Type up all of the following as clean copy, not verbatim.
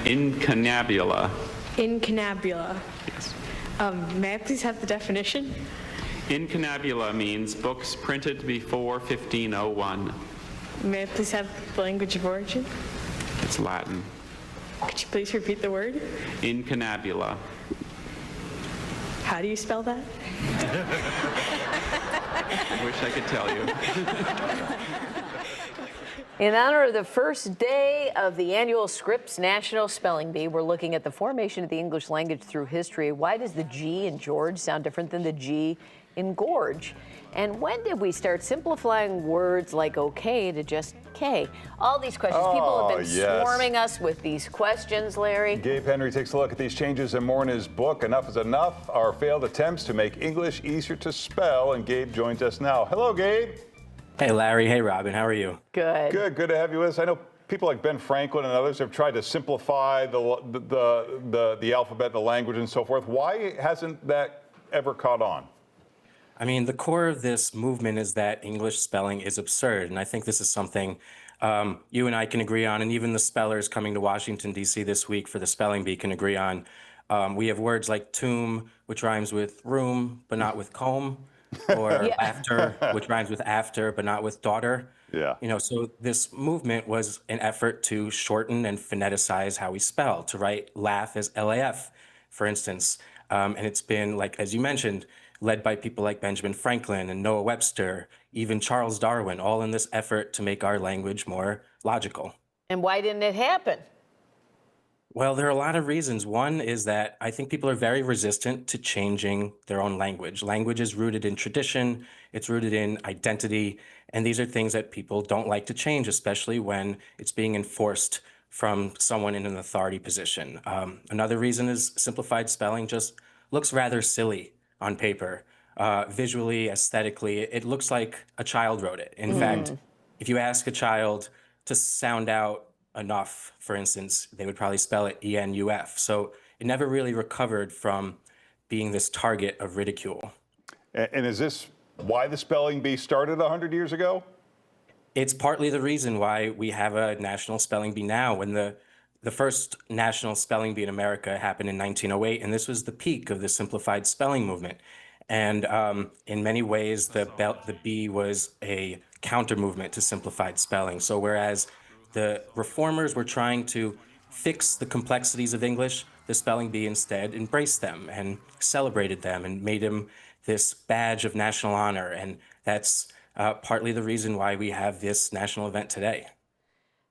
Incunabula. Incunabula. Yes. May I please have the definition? Incunabula means books printed before 1501. May I please have the language of origin? It's Latin. Could you please repeat the word? Incunabula. How do you spell that? I wish I could tell you. In honor of the first day of the annual Scripps National Spelling Bee, we're looking at the formation of the English language through history. Why does the G in George sound different than the G in gorge? And when did we start simplifying words like okay to just K? All these questions. People have been swarming us with these questions, Larry. Gabe Henry takes a look at these changes and more in his book, Enough is Enough, Our Failed Attempts to Make English Easier to Spell. And Gabe joins us now. Hello, Gabe. Hey, Larry. Hey, Robin. How are you? Good. Good to have you with us. I know people like Ben Franklin and others have tried to simplify the alphabet, the language, and so forth. Why hasn't that ever caught on? I mean, the core of this movement is that English spelling is absurd, and I think this is something you and I can agree on, and even the spellers coming to Washington, D.C. this week for the spelling bee can agree on. We have words like tomb, which rhymes with room, but not with comb, or laughter, which rhymes with after, but not with daughter. Yeah. You know, so this movement was an effort to shorten and phoneticize how we spell, to write laugh as LAF, for instance. And it's been, like, as you mentioned, led by people like Benjamin Franklin and Noah Webster, even Charles Darwin, all in this effort to make our language more logical. And why didn't it happen? Well, there are a lot of reasons. One is that I think people are very resistant to changing their own language. Language is rooted in tradition, it's rooted in identity, and these are things that people don't like to change, especially when it's being enforced from someone in an authority position. Another reason is simplified spelling just looks rather silly on paper. Visually, aesthetically, it looks like a child wrote it. In fact, if you ask a child to sound out enough, for instance, they would probably spell it ENUF. So it never really recovered from being this target of ridicule. And is this why the spelling bee started 100 years ago? It's partly the reason why we have a national spelling bee now. When the first national spelling bee in America happened in 1908, and this was the peak of the simplified spelling movement. And in many ways, the bee was a counter movement to simplified spelling. So whereas the reformers were trying to fix the complexities of English, the spelling bee instead embraced them and celebrated them and made them this badge of national honor. And that's partly the reason why we have this national event today.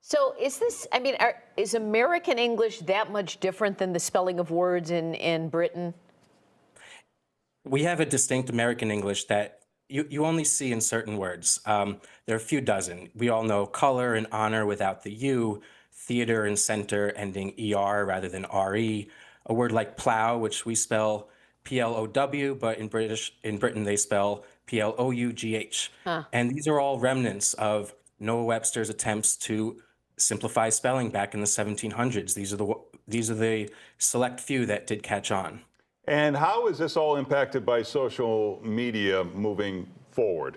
So is this, I mean, is American English that much different than the spelling of words in Britain? We have a distinct American English that you only see in certain words. There are a few dozen. We all know color and honor without the U, theater and center ending ER rather than RE. A word like plow, which we spell PLOW, but in Britain they spell PLOUGH. And these are all remnants of Noah Webster's attempts to simplify spelling back in the 1700s. These are the select few that did catch on. And how is this all impacted by social media moving forward?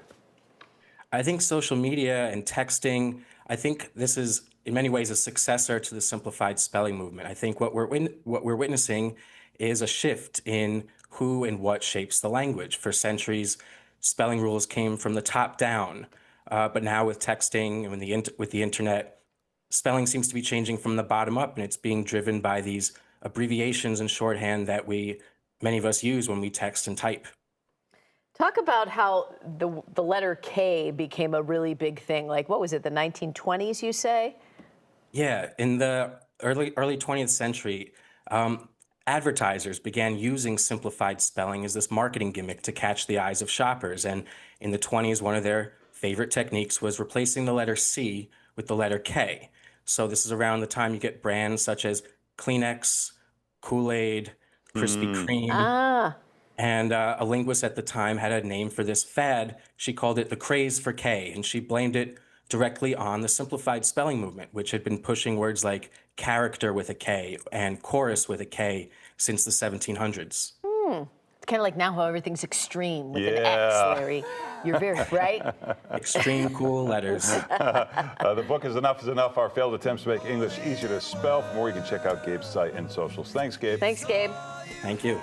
I think social media and texting, I think this is in many ways a successor to the simplified spelling movement. I think what we're witnessing is a shift in who and what shapes the language. For centuries, spelling rules came from the top down, but now with texting and with the internet, spelling seems to be changing from the bottom up, and it's being driven by these abbreviations and shorthand that many of us use when we text and type. Talk about how the letter K became a really big thing. Like, what was it, the 1920s, you say? Yeah, in the early 20th century, advertisers began using simplified spelling as this marketing gimmick to catch the eyes of shoppers. And in the 20s, one of their favorite techniques was replacing the letter C with the letter K. So this is around the time you get brands such as Kleenex, Kool-Aid, Krispy Kreme. And a linguist at the time had a name for this fad. She called it the craze for K, and she blamed it directly on the simplified spelling movement, which had been pushing words like character with a K and chorus with a K since the 1700s. It's kind of like now how everything's extreme with an X, Yeah. Larry. You're very, right? Extreme cool letters. The book is Enough is Enough, Our Failed Attempts to Make English Easier to Spell. For more, you can check out Gabe's site and socials. Thanks, Gabe. Thanks, Gabe. Thank you.